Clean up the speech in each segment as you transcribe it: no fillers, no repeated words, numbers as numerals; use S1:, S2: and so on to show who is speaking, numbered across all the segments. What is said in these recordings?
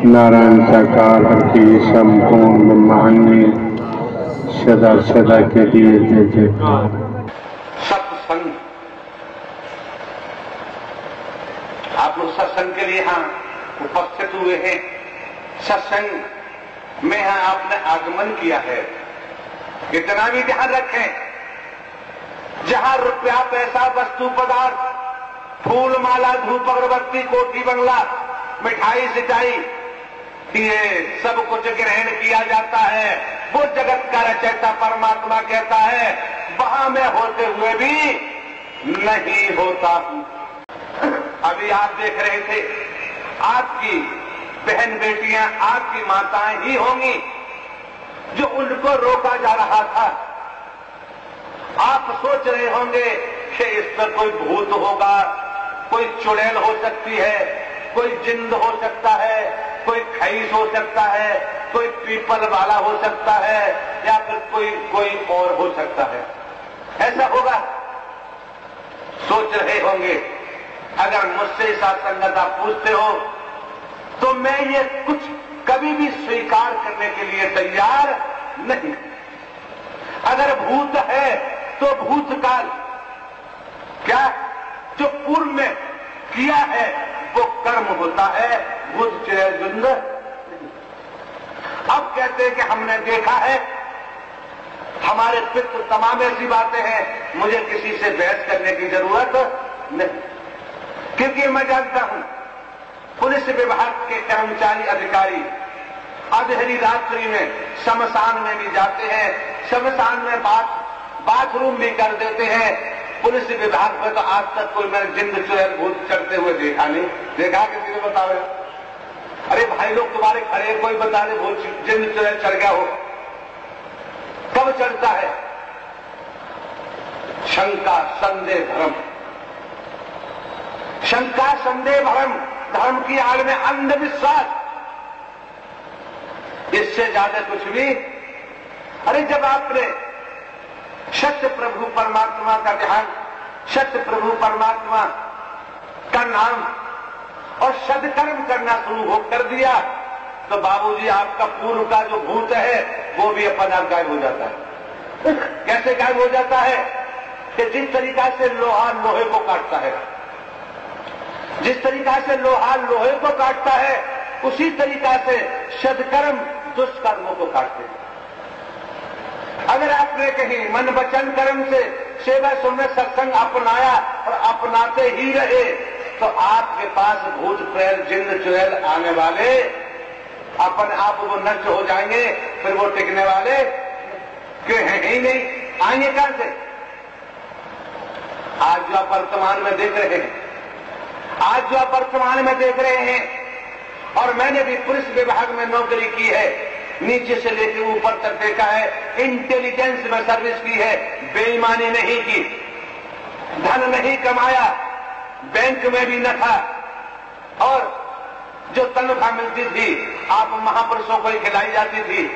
S1: नारायण साकार की संपूर्ण ब्रह्मांड सदा सदा के लिए जय जयकार।
S2: सत्संग, आप लोग सत्संग के लिए यहां उपस्थित हुए हैं। सत्संग में यहां आपने आगमन किया है। इतना भी ध्यान रखें, जहां रुपया पैसा वस्तु पदार्थ फूल माला धूप अगरबत्ती कोठी बंगला मिठाई सिटाई ये सब कुछ ग्रहण किया जाता है, वो जगत का रचयिता परमात्मा कहता है वहां मैं होते हुए भी नहीं होता हूं। अभी आप देख रहे थे, आपकी बहन बेटियां आपकी माताएं ही होंगी जो उनको रोका जा रहा था। आप सोच रहे होंगे कि इस पर कोई भूत होगा, कोई चुड़ैल हो सकती है, कोई जिंद हो सकता है, कोई खईस हो सकता है, कोई पीपल वाला हो सकता है, या फिर कोई और हो सकता है। ऐसा होगा सोच रहे होंगे। अगर मुझसे सत्संगत आप पूछते हो तो मैं ये कुछ कभी भी स्वीकार करने के लिए तैयार नहीं। अगर भूत है तो भूतकाल, क्या जो पूर्व में किया है वो कर्म होता है, भूत चुड़ैल जिंद। अब कहते हैं कि हमने देखा है, हमारे पितृ तमाम ऐसी बातें हैं, मुझे किसी से बहस करने की जरूरत नहीं, क्योंकि मैं जानता हूं पुलिस विभाग के कर्मचारी अधिकारी अधेरी रात्रि में शमशान में भी जाते हैं, शमशान में बाथरूम भी कर देते हैं। पुलिस विभाग में तो आज तक कोई मैंने जिंद चुड़ैल भूत चढ़ते हुए देखा नहीं। देखा किसी ने बताओ? अरे भाई लोग तुम्हारे खड़े, कोई बता दे भूत जिंद चुड़ैल चढ़ गया हो। कब चढ़ता है? शंका संदेह भ्रम, शंका संदेह भ्रम, धर्म की आड़ में अंधविश्वास, इससे ज्यादा कुछ भी। अरे जब आपने सत्य प्रभु परमात्मा का ध्यान, सत्य प्रभु परमात्मा का नाम और सदकर्म करना शुरू कर दिया तो बाबूजी आपका पूर्व का जो भूत है वो भी अपना गायब हो जाता है। कैसे गायब हो जाता है? कि जिस तरीका से लोहा लोहे को काटता है, जिस तरीका से लोहा लोहे को काटता है, उसी तरीका से सदकर्म दुष्कर्मों को काटते हैं। अगर आपने कहीं मन वचन कर्म से सेवा सुनने सत्संग अपनाया और अपनाते ही रहे तो आपके पास भूत प्रेत जिंद चुड़ैल आने वाले अपने आप वो नष्ट हो जाएंगे, फिर वो टिकने वाले क्यों हैं ही नहीं, आएंगे कहां से? आज जो आप वर्तमान में देख रहे हैं, आज जो आप वर्तमान में देख रहे हैं, और मैंने भी पुलिस विभाग में नौकरी की है, नीचे से लेकर ऊपर तक देखा है, इंटेलिजेंस में सर्विस की है, बेईमानी नहीं की, धन नहीं कमाया, बैंक में भी न था, और जो तनख्वाह मिलती थी आप महापुरुषों को ही खिलाई जाती थी।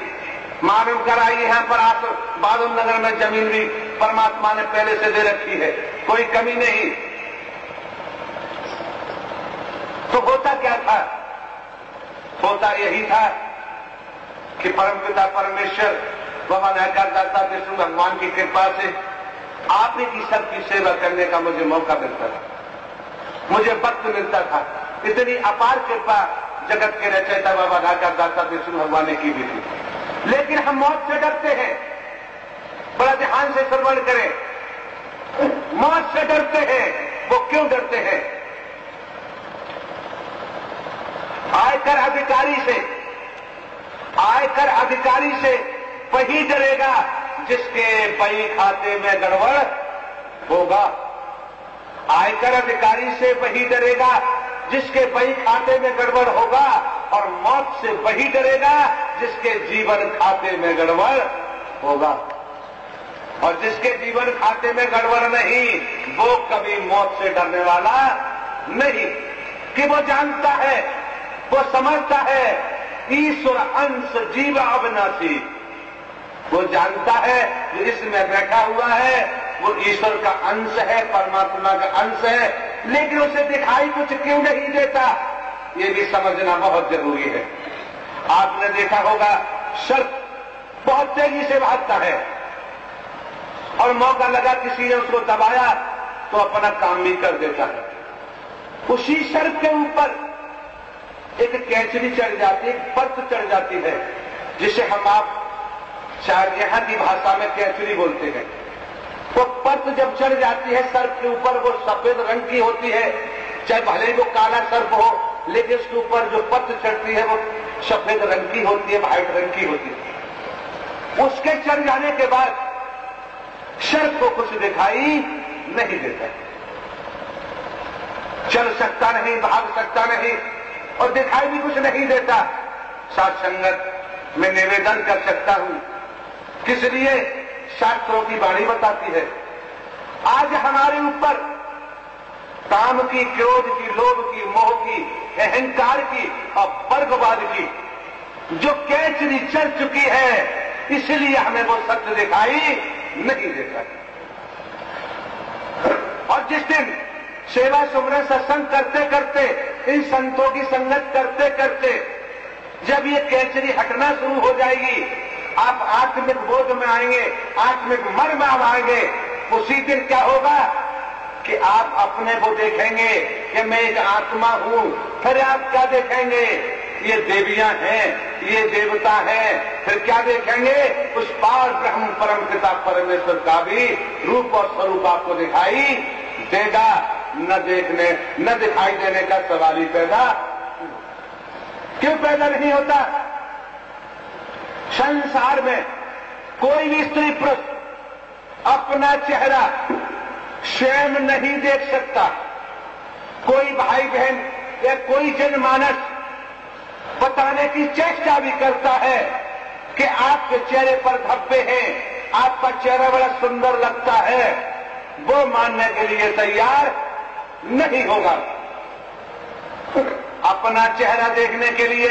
S2: मालूम कराई यहां पर आप बादल नगर में जमीन भी परमात्मा ने पहले से दे रखी है, कोई कमी नहीं। तो होता क्या था? होता यही था कि परमपिता परमेश्वर बाबा नायकदाता विष्णु भगवान की कृपा से आप ही की सबकी सेवा करने का मुझे मौका मिलता था, मुझे वक्त मिलता था। इतनी अपार कृपा जगत के रचयिता बाबा नायकदाता विष्णु भगवान ने की भी थी। लेकिन हम मौत से डरते हैं। बड़ा ध्यान से श्रवण करें, मौत से डरते हैं। वो क्यों डरते हैं? आयकर अधिकारी से वही डरेगा जिसके बही खाते में गड़बड़ होगा। आयकर अधिकारी से वही डरेगा जिसके बही खाते में गड़बड़ होगा, और मौत से वही डरेगा जिसके जीवन खाते में गड़बड़ होगा। और जिसके जीवन खाते में गड़बड़ नहीं, वो कभी मौत से डरने वाला नहीं, कि वो जानता है, वो समझता है ईश्वर अंश जीव अविनाशी। वो जानता है जो इसमें बैठा हुआ है वो ईश्वर का अंश है, परमात्मा का अंश है, लेकिन उसे दिखाई कुछ क्यों नहीं देता? ये भी समझना बहुत जरूरी है। आपने देखा होगा सर्प बहुत तेजी से भागता है और मौका लगा किसी ने उसको दबाया तो अपना काम भी कर देता है। उसी सर्प के ऊपर एक कैचरी चढ़ जाती है, एक परत चढ़ जाती है, जिसे हम आप शायद यहां की भाषा में कैचरी बोलते हैं। वो परत जब चढ़ जाती है सर्प के ऊपर, वो सफेद रंग की होती है, चाहे भले वो काला सर्प हो, लेकिन उसके ऊपर जो परत चढ़ती है वो सफेद रंग की होती है, व्हाइट रंग की होती है। उसके चढ़ जाने के बाद सर्प को कुछ दिखाई नहीं देता, चल सकता नहीं, भाग सकता नहीं और दिखाई भी कुछ नहीं देता। साथ संगत में निवेदन कर सकता हूं, किस लिए? शास्त्रों की वाणी बताती है आज हमारे ऊपर काम की, क्रोध की, लोभ की, मोह की, अहंकार की और वर्गवाद की जो कैचरी चढ़ चुकी है, इसलिए हमें वो सत्य दिखाई नहीं देता। और जिस दिन सेवा सुमरन सत्संग करते करते, इन संतों की संगत करते करते जब ये कैचरी हटना शुरू हो जाएगी, आप आत्मिक बोध में आएंगे, आत्मिक मर्म में आएंगे, उसी दिन क्या होगा कि आप अपने को देखेंगे कि मैं एक आत्मा हूं। फिर आप क्या देखेंगे? ये देवियां हैं, ये देवता हैं। फिर क्या देखेंगे? उस पार ब्रह्म परम पिता परमेश्वर का भी रूप और स्वरूप आपको दिखाई देगा। न दिखाई देने का सवाल ही पैदा क्यों पैदा नहीं होता? संसार में कोई भी स्त्री पुरुष अपना चेहरा स्वयं नहीं देख सकता। कोई भाई बहन या कोई जनमानस बताने की चेष्टा भी करता है कि आपके चेहरे पर धब्बे हैं, आपका चेहरा बड़ा सुंदर लगता है, वो मानने के लिए तैयार नहीं होगा। अपना चेहरा देखने के लिए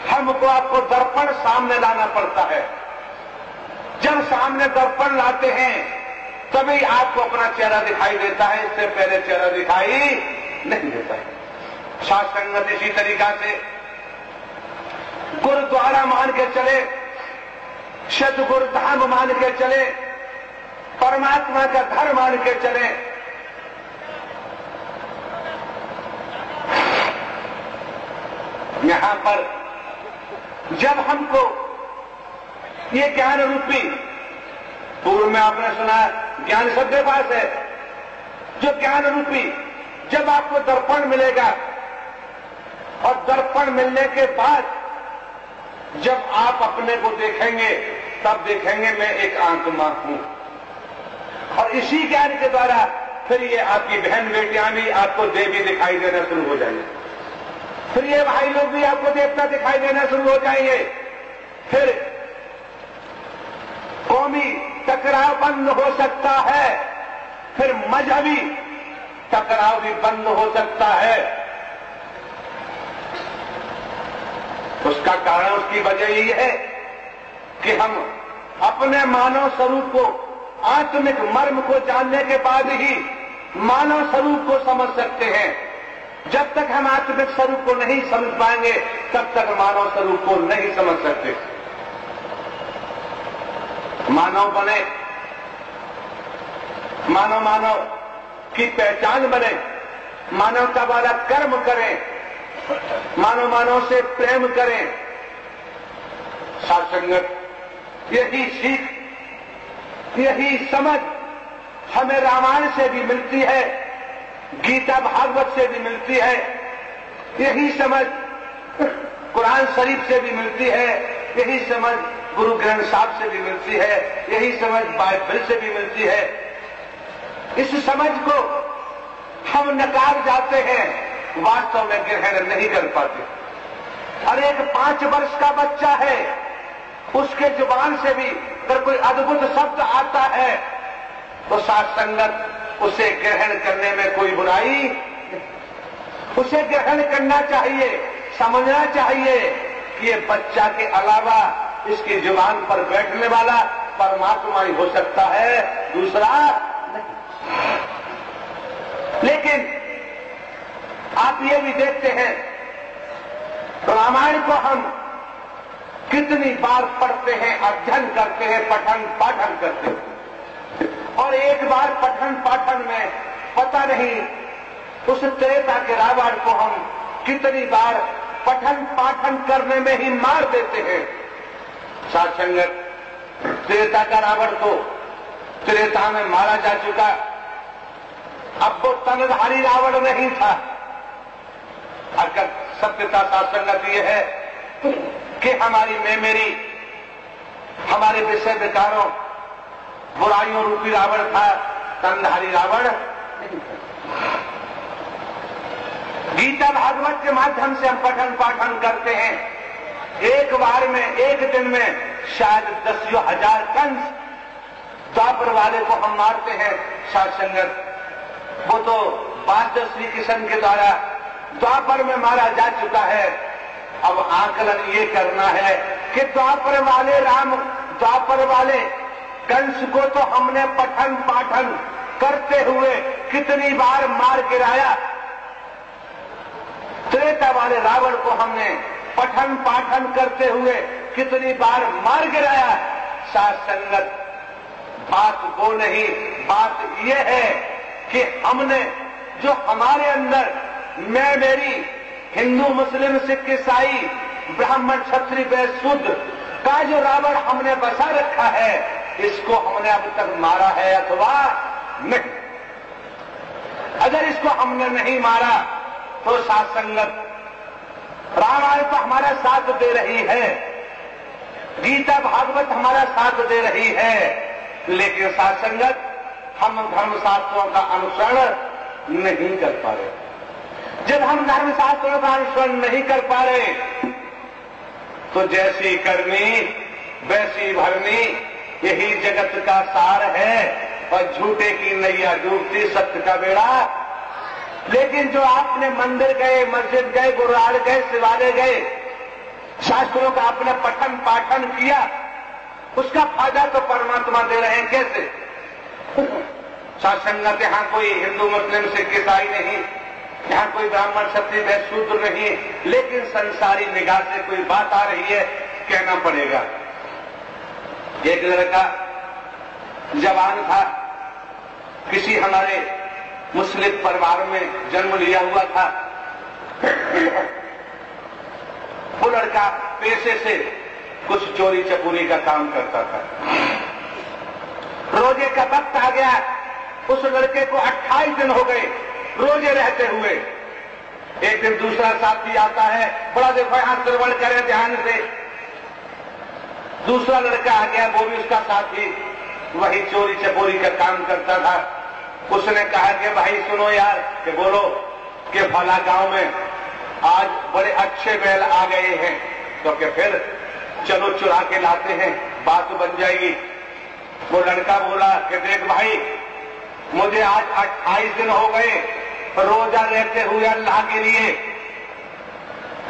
S2: हमको आपको दर्पण सामने लाना पड़ता है। जब सामने दर्पण लाते हैं तभी आपको अपना चेहरा दिखाई देता है, इससे पहले चेहरा दिखाई नहीं देता है। साथ संगत इसी तरीका से गुरुद्वारा मान के चले, सतगुरु धाम मान के चले, परमात्मा का घर मान के चले, यहां पर जब हमको ये ज्ञान रूपी, पूर्व में आपने सुना ज्ञान सबके पास है, जो ज्ञान रूपी जब आपको दर्पण मिलेगा और दर्पण मिलने के बाद जब आप अपने को देखेंगे तब देखेंगे मैं एक आत्मा हूं। और इसी ज्ञान के द्वारा फिर ये आपकी बहन बेटियां भी आपको देवी दिखाई देना शुरू हो जाएंगे, फिर ये भाई लोग भी आपको देवता दिखाई देना शुरू हो जाएंगे, फिर कौमी टकराव बंद हो सकता है, फिर मजहबी टकराव भी बंद हो सकता है। उसका कारण, उसकी वजह यही है कि हम अपने मानव स्वरूप को, आत्मिक मर्म को जानने के बाद ही मानव स्वरूप को समझ सकते हैं। जब तक हम आत्मिक स्वरूप को नहीं समझ पाएंगे तब तक मानव स्वरूप को नहीं समझ सकते। मानव बने, मानव की पहचान बने, मानवता वाला कर्म करें, मानव से प्रेम करें। साथ संगत यही सीख, यही समझ हमें रामायण से भी मिलती है, गीता भागवत से भी मिलती है, यही समझ कुरान शरीफ से भी मिलती है, यही समझ गुरु ग्रंथ साहब से भी मिलती है, यही समझ बाइबल से भी मिलती है। इस समझ को हम नकार जाते हैं, वास्तव में ग्रहण नहीं कर पाते। और एक 5 वर्ष का बच्चा है, उसके जुबान से भी अगर कोई अद्भुत शब्द आता है तो साथ संगत उसे ग्रहण करने में कोई बुराई नहीं। उसे ग्रहण करना चाहिए, समझना चाहिए कि ये बच्चा के अलावा इसकी जुबान पर बैठने वाला परमात्मा ही हो सकता है, दूसरा नहीं। लेकिन आप ये भी देखते हैं रामायण को हम कितनी बार पढ़ते हैं, अध्ययन करते हैं, पठन पाठन करते हैं, और एक बार पठन पाठन में पता नहीं उस त्रेता के रावण को हम कितनी बार पठन पाठन करने में ही मार देते हैं। साथ संगत, त्रेता का रावण तो त्रेता में मारा जा चुका, अब वो तनधारी रावण नहीं था। अगर सत्यता साथ संगत ये है कि हमारी मेरी हमारे विषय विकारों बुराइयों रूपी रावण था, तनधारी रावण नहीं था। गीता भागवत के माध्यम से हम पठन पाठन करते हैं। एक बार में, एक दिन में शायद 10,000 कंस द्वापर वाले को हम मारते हैं। साथ संगत, वो तो बात श्री कृष्ण के द्वारा द्वापर में मारा जा चुका है। अब आकलन ये करना है कि द्वापर वाले कंस को तो हमने पठन पाठन करते हुए कितनी बार मार गिराया, त्रेता वाले रावण को हमने पठन पाठन करते हुए कितनी बार मार गिराया। साथ संगत, बात वो नहीं, बात ये है कि हमने जो हमारे अंदर मैं मेरी हिंदू मुस्लिम सिख ईसाई ब्राह्मण क्षत्रिय वैश्य शूद्र का जो रावण हमने बसा रखा है, इसको हमने अब तक मारा है अथवा नहीं। अगर इसको हमने नहीं मारा तो साथ संगत, रामायण तो हमारा साथ दे रही है, गीता भागवत हमारा साथ दे रही है, लेकिन साथ संगत हम धर्मशास्त्रों का अनुसरण नहीं कर पा रहे। जब हम धर्मशास्त्रों का अनुसरण नहीं कर पा रहे तो जैसी करनी वैसी भरनी, यही जगत का सार है। और झूठे की नैया डूबती, सत्य का बेड़ा। लेकिन जो आपने मंदिर गए, मस्जिद गए, गुरुद्वारा गए, शिवालय गए, शास्त्रों का आपने पठन पाठन किया, उसका फायदा तो परमात्मा दे रहे हैं। कैसे? सत्संगत, यहां कोई हिंदू मुस्लिम सिख ईसाई नहीं, यहां कोई ब्राह्मण क्षत्रिय वैश्य शूद्र नहीं, लेकिन संसारी निगाह से कोई बात आ रही है, कहना पड़ेगा। एक लड़का जवान था, किसी हमारे मुस्लिम परिवार में जन्म लिया हुआ था। वो लड़का पेशे से कुछ चोरी चपोरी का काम करता था। रोजे का वक्त आ गया, उस लड़के को 28 दिन हो गए रोजे रहते हुए। एक दिन दूसरा साथी आता है, बड़ा देखो यहां श्रवण करे ध्यान से। दूसरा लड़का आ गया, वो भी उसका साथी वही चोरी चपोरी का काम करता था। उसने कहा कि भाई सुनो यार, कि बोलो, कि फला गांव में आज बड़े अच्छे बैल आ गए हैं, तो कि फिर चलो चुरा के लाते हैं, बात बन जाएगी। वो लड़का बोला कि देख भाई, मुझे आज 28 दिन हो गए रोजा रहते हुए अल्लाह के लिए,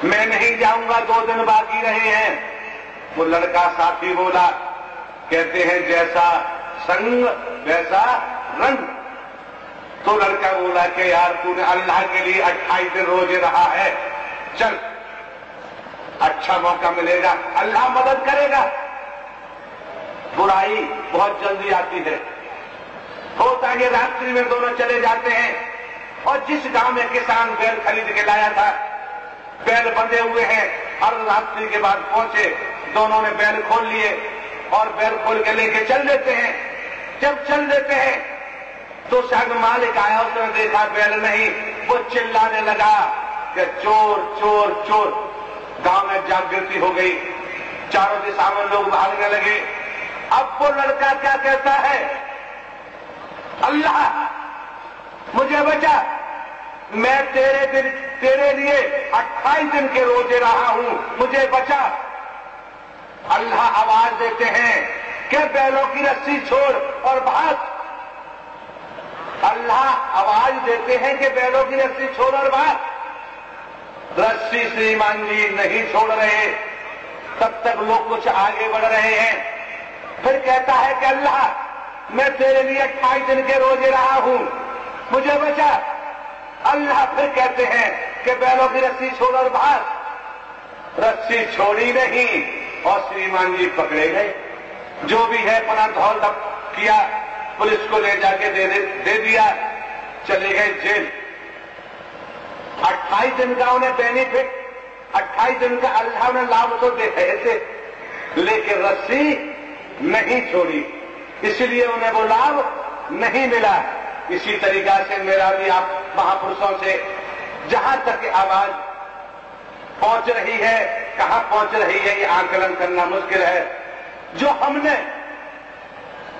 S2: मैं नहीं जाऊंगा, 2 दिन बाकी रहे हैं। वो लड़का साथी बोला, कहते हैं जैसा संग वैसा रंग। तो लड़का बोला कि यार तूने अल्लाह के लिए 28 दिन रोजे रहा है, चल अच्छा मौका मिलेगा, अल्लाह मदद करेगा। बुराई बहुत जल्दी आती है। होता है रात्रि में दोनों चले जाते हैं, और जिस गांव में किसान बैल खरीद के लाया था, बैल बंधे हुए हैं, और रात्रि के बाद पहुंचे, दोनों ने बैल खोल लिए और बैल खोल के लेके चल देते हैं। जब चल देते हैं तो शायद मालिक आया, उसने देखा बैल नहीं, वो चिल्लाने लगा कि चोर चोर चोर। गांव में जागृति हो गई, चारों दिशा में लोग भागने लगे। अब वो लड़का क्या कहता है, अल्लाह मुझे बचा, मैं तेरे लिए 28 दिन के रोजे रहा हूं, मुझे बचा। अल्लाह आवाज देते हैं कि बैलों की रस्सी छोड़ और भाग। अल्लाह आवाज देते हैं कि बैलों की रस्सी छोड़ और भाग। रस्सी श्रीमान जी नहीं छोड़ रहे, तब तक लोग कुछ आगे बढ़ रहे हैं। फिर कहता है कि अल्लाह मैं तेरे लिए 28 दिन के रोजे रहा हूं, मुझे बचा। अल्लाह फिर कहते हैं कि बैलों की रस्सी छोड़ और भाग। रस्सी छोड़ी नहीं और श्रीमान जी पकड़े गए। जो भी है अपना धौल धप किया, पुलिस को ले जाके दे दिया, चले गए जेल। 28 दिन का उन्हें बेनिफिट, 28 दिन का अल्लाह ने लाभ तो दे थे, लेकिन रस्सी नहीं छोड़ी, इसलिए उन्हें वो लाभ नहीं मिला। इसी तरीका से मेरा भी आप महापुरुषों से जहां तक आवाज पहुंच रही है, कहां पहुंच रही है ये आकलन करना मुश्किल है। जो हमने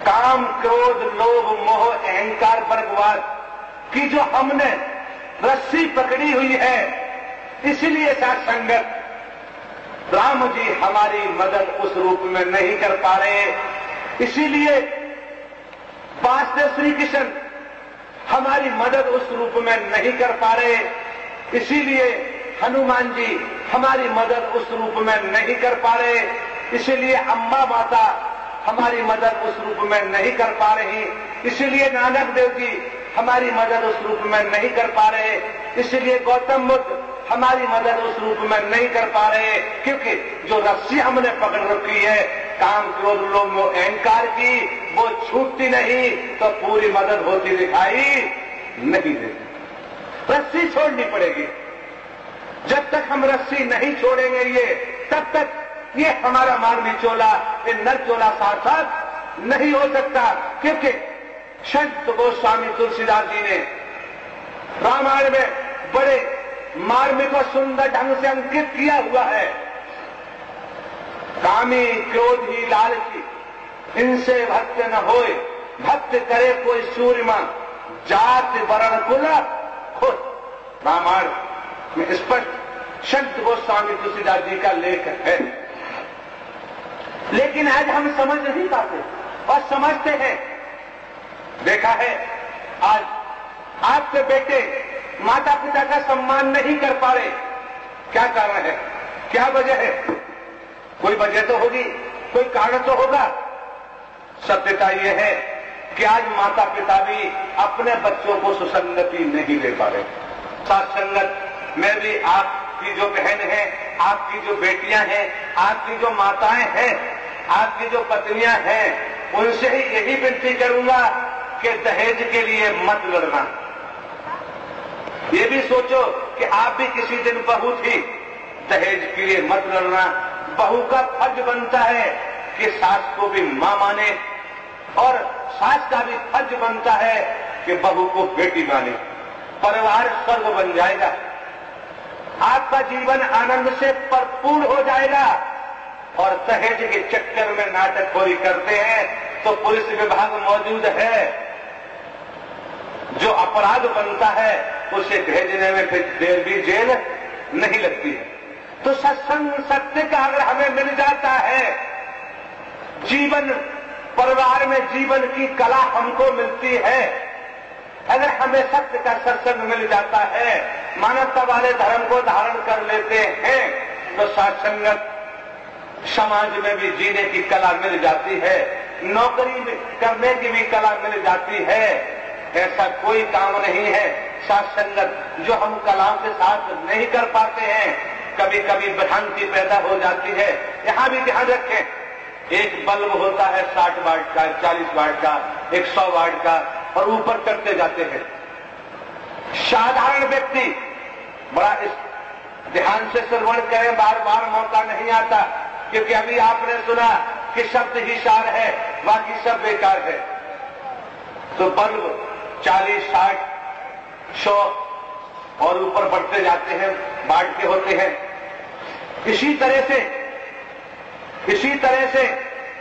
S2: काम, क्रोध, लोभ, मोह, अहंकार, वर्गवाद की जो हमने रस्सी पकड़ी हुई है, इसलिए साथ संगत राम जी हमारी मदद उस रूप में नहीं कर पा रहे। इसीलिए वासुदेव श्री कृष्ण हमारी मदद उस रूप में नहीं कर पा रहे। इसीलिए हनुमान जी हमारी मदद उस रूप में नहीं कर पा रहे। इसीलिए अम्बा माता हमारी मदद उस रूप में नहीं कर पा रही। इसीलिए नानक देव जी हमारी मदद उस रूप में नहीं कर पा रहे। इसलिए गौतम बुद्ध हमारी मदद उस रूप में नहीं कर पा रहे, क्योंकि जो रस्सी हमने पकड़ रखी है काम, क्रोध, लोभ, मोह, अहंकार की, वो छूटती नहीं तो पूरी मदद होती दिखाई नहीं देती। रस्सी छोड़नी पड़ेगी। जब तक हम रस्सी नहीं छोड़ेंगे तब तक ये हमारा मानवी चोला, ये नर चोला सार्थक नहीं हो सकता। क्योंकि संत गोस्वामी तुलसीदास जी ने रामायण में बड़े मार्मिक और सुंदर ढंग से अंकित किया हुआ है। कामी, क्रोधी, लालची, इनसे भक्त न होए, भक्त करे कोई सूर्यमा, जात वर्ण कुल खुद। रामायण में स्पष्ट संत गोस्वामी तुलसीदास जी का लेख है। लेकिन आज हम समझ नहीं पाते और समझते हैं। देखा है आज आपके बेटे माता पिता का सम्मान नहीं कर पा रहे। क्या कारण है, क्या वजह है? कोई वजह तो होगी, कोई कारण तो होगा। सत्यता यह है कि आज माता पिता भी अपने बच्चों को सुसंगति नहीं दे पा रहे। सत्संगत में भी आपकी जो बहन है, आपकी जो बेटियां हैं, आपकी जो माताएं हैं, आपकी जो पत्नियां हैं, उनसे ही यही विनती करूंगा कि दहेज के लिए मत लड़ना। ये भी सोचो कि आप भी किसी दिन बहू थी, दहेज के लिए मत लड़ना। बहू का फर्ज बनता है कि सास को भी मां माने, और सास का भी फर्ज बनता है कि बहू को बेटी माने। परिवार स्वर्ग बन जाएगा, आपका जीवन आनंद से भरपूर हो जाएगा। और दहेज के चक्कर में नाटकखोरी करते हैं तो पुलिस विभाग मौजूद है। जो अपराध बनता है उसे भेजने में फिर देर भी जेल नहीं लगती है। तो सत्संग सत्य का अगर हमें मिल जाता है, जीवन परिवार में जीवन की कला हमको मिलती है, अगर हमें सत्य का सत्संग मिल जाता है, मानवता वाले धर्म को धारण कर लेते हैं, तो सत्संगत समाज में भी जीने की कला मिल जाती है, नौकरी करने की भी कला मिल जाती है। ऐसा कोई काम नहीं है सत्संगत जो हम कलाओं के साथ नहीं कर पाते हैं। कभी कभी भ्रांति पैदा हो जाती है। यहां भी ध्यान रखें, एक बल्ब होता है 60 वाट का, 40 वाट का, 100 वाट का, और ऊपर करते जाते हैं। साधारण व्यक्ति बड़ा इस ध्यान से श्रवण करें, बार बार मौका नहीं आता, क्योंकि अभी आपने सुना कि शब्द ही सार है, बाकी सब बेकार है। तो बल्ब 40, 60, 100 और ऊपर बढ़ते जाते हैं, वाट के होते हैं। इसी तरह से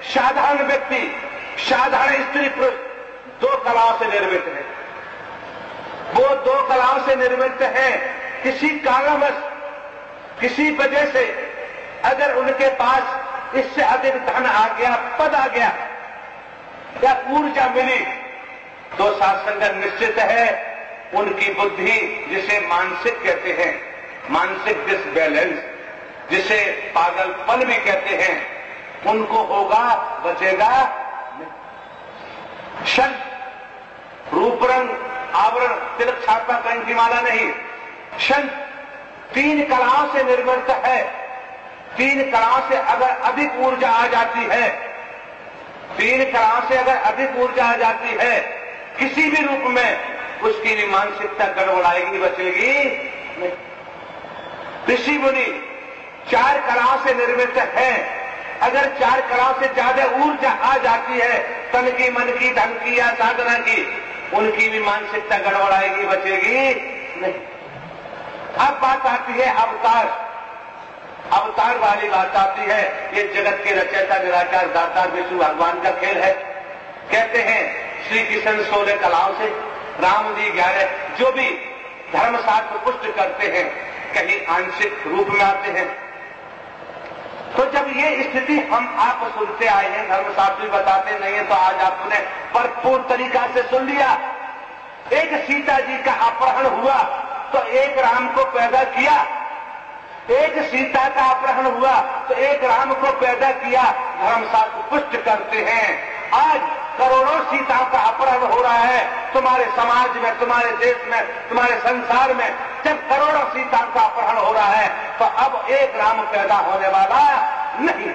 S2: साधारण व्यक्ति, साधारण स्त्री पुरुष दो कलाओं से निर्मित है। वो दो कलाओं से निर्मित है। किसी कारणवश, किसी वजह से अगर उनके पास इससे अधिक धन आ गया, पद आ गया या ऊर्जा मिली, तो सत्संग निश्चित है उनकी बुद्धि, जिसे मानसिक कहते हैं, मानसिक डिसबैलेंस, जिसे पागलपन भी कहते हैं, उनको होगा, बचेगा शन, रूप, रंग, आवरण, तिलक, छापा, कंठ की माला नहीं। शन 3 कलाओं से निर्मित है। 3 कलाओं से अगर अधिक ऊर्जा आ जाती है, 3 कलाओं से अगर अधिक ऊर्जा आ जाती है किसी भी रूप में, उसकी भी मानसिकता गड़बड़ाएगी, बचेगी नहीं। ऋषि मुनि 4 कलाओं से निर्मित है, अगर 4 कलाओं से ज्यादा ऊर्जा आ जाती है तन की, मन की, धन की या साधना की, उनकी भी मानसिकता गड़बड़ाएगी, बचेगी नहीं। अब बात आती है अवतार, अवतार वाली बात आती है। ये जगत के रचयिता निराकार दाता विष्णु भगवान का खेल है। कहते हैं श्री कृष्ण 16 कलाओं से, राम जी 11, जो भी धर्मशास्त्र पुष्ट करते हैं कहीं आंशिक रूप में आते हैं। तो जब ये स्थिति हम आप सुनते आए हैं, धर्मशास्त्री बताते नहीं है, तो आज आपने भरपूर तरीका से सुन लिया। एक सीता जी का अपहरण हुआ तो एक राम को पैदा किया, एक सीता का अपहरण हुआ तो एक राम को पैदा किया, धर्मशास्त्र पुष्ट करते हैं। आज करोड़ों सीताओं का अपहरण हो रहा है तुम्हारे समाज में, तुम्हारे देश में, तुम्हारे संसार में। जब करोड़ों सीताओं का अपहरण हो रहा है तो अब एक राम पैदा होने वाला नहीं,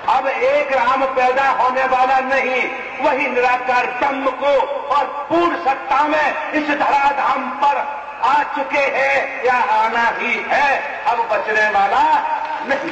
S2: अब एक राम पैदा होने वाला नहीं। वही निराकार ब्रह्म को और पूर्ण सत्ता में इस धराधाम पर आ चुके हैं या आना ही है, अब बचने वाला नहीं।